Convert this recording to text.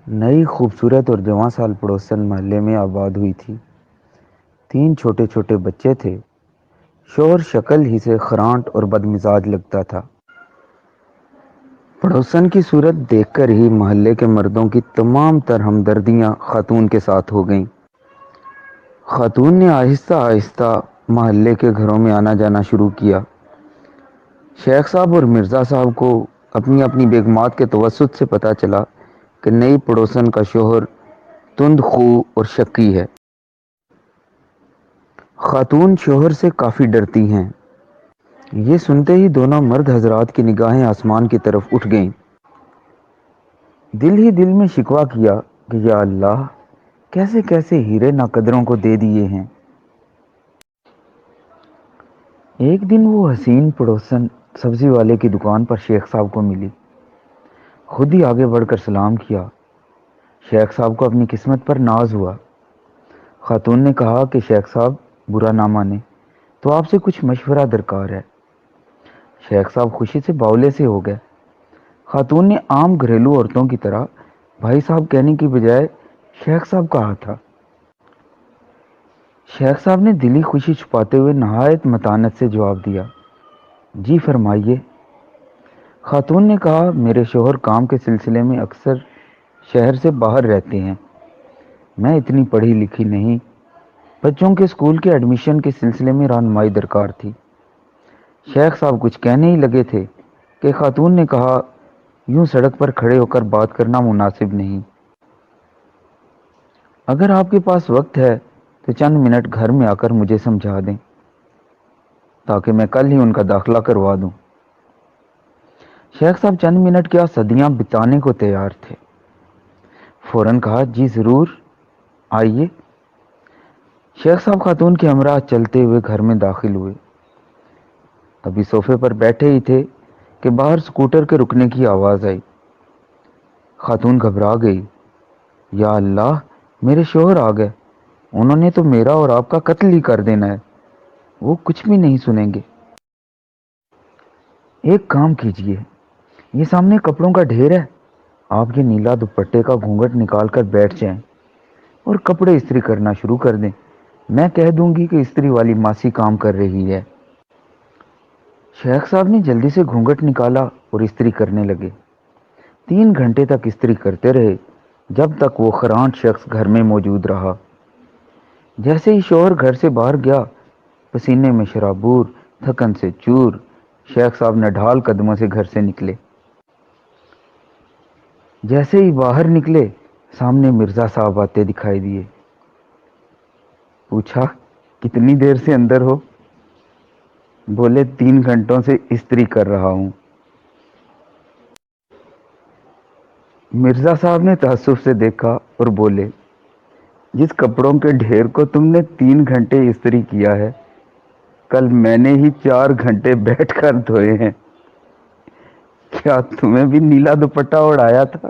نئی خوبصورت اور جواں سال پڑوسن محلے میں آباد ہوئی تھی۔ 3 چھوٹے بچے تھے۔ شوہر شکل ہی سے خرانٹ اور بدمزاج لگتا تھا۔ پڑوسن کی صورت دیکھ کر ہی محلے کے مردوں کی تمام تر ہمدردیاں خاتون کے ساتھ ہو گئیں۔ خاتون نے آہستہ آہستہ محلے کے گھروں میں آنا جانا شروع کیا۔ شیخ صاحب اور مرزا صاحب کو اپنی اپنی بیگمات کے توسط سے پتہ چلا کہ نئی پڑوسن کا شوہر تند خو اور شکی ہے۔ خاتون شوہر سے کافی ڈرتی ہیں۔ یہ سنتے ہی دونوں مرد حضرات کی نگاہیں آسمان کی طرف اٹھ گئیں۔ دل ہی دل میں شکوہ کیا کہ یا اللہ، کیسے کیسے ہیرے ناقدروں کو دے دیے ہیں۔ ایک دن وہ حسین پڑوسن سبزی والے کی دکان پر شیخ صاحب کو ملی۔ خود ہی آگے بڑھ کر سلام کیا۔ شیخ صاحب کو اپنی قسمت پر ناز ہوا۔ خاتون نے کہا کہ شیخ صاحب برا نہ مانے تو آپ سے کچھ مشورہ درکار ہے۔ شیخ صاحب خوشی سے باولے سے ہو گئے۔ خاتون نے عام گھریلو عورتوں کی طرح بھائی صاحب کہنے کی بجائے شیخ صاحب کہا تھا۔ شیخ صاحب نے دلی خوشی چھپاتے ہوئے نہایت متانت سے جواب دیا، جی فرمائیے۔ خاتون نے کہا، میرے شوہر کام کے سلسلے میں اکثر شہر سے باہر رہتے ہیں۔ میں اتنی پڑھی لکھی نہیں، بچوں کے اسکول کے ایڈمیشن کے سلسلے میں رہنمائی درکار تھی۔ شیخ صاحب کچھ کہنے ہی لگے تھے کہ خاتون نے کہا، یوں سڑک پر کھڑے ہو کر بات کرنا مناسب نہیں۔ اگر آپ کے پاس وقت ہے تو چند منٹ گھر میں آ کر مجھے سمجھا دیں تاکہ میں کل ہی ان کا داخلہ کروا دوں۔ شیخ صاحب چند منٹ کیا صدیاں بتانے کو تیار تھے۔ فوراً کہا، جی ضرور، آئیے۔ شیخ صاحب خاتون کے ہمراہ چلتے ہوئے گھر میں داخل ہوئے۔ ابھی صوفے پر بیٹھے ہی تھے کہ باہر سکوٹر کے رکنے کی آواز آئی۔ خاتون گھبرا گئی۔ یا اللہ، میرے شوہر آ گئے، انہوں نے تو میرا اور آپ کا قتل ہی کر دینا ہے، وہ کچھ بھی نہیں سنیں گے۔ ایک کام کیجئے، یہ سامنے کپڑوں کا ڈھیر ہے، آپ یہ نیلا دوپٹے کا گھونگھٹ نکال کر بیٹھ جائیں اور کپڑے استری کرنا شروع کر دیں۔ میں کہہ دوں گی کہ استری والی ماسی کام کر رہی ہے۔ شیخ صاحب نے جلدی سے گھونگھٹ نکالا اور استری کرنے لگے۔ 3 گھنٹے تک استری کرتے رہے، جب تک وہ خرانٹ شخص گھر میں موجود رہا۔ جیسے ہی شوہر گھر سے باہر گیا، پسینے میں شرابور، تھکن سے چور، شیخ صاحب نڈھال قدموں سے گھر سے نکلے۔ جیسے ہی باہر نکلے، سامنے مرزا صاحب آتے دکھائی دیے۔ پوچھا، کتنی دیر سے اندر ہو؟ بولے، 3 گھنٹوں سے استری کر رہا ہوں۔ مرزا صاحب نے تعصب سے دیکھا اور بولے، جس کپڑوں کے ڈھیر کو تم نے 3 گھنٹے استری کیا ہے، کل میں نے ہی 4 گھنٹے بیٹھ کر دھوئے ہیں۔ کیا تمہیں بھی نیلا دوپٹہ اڑایا تھا؟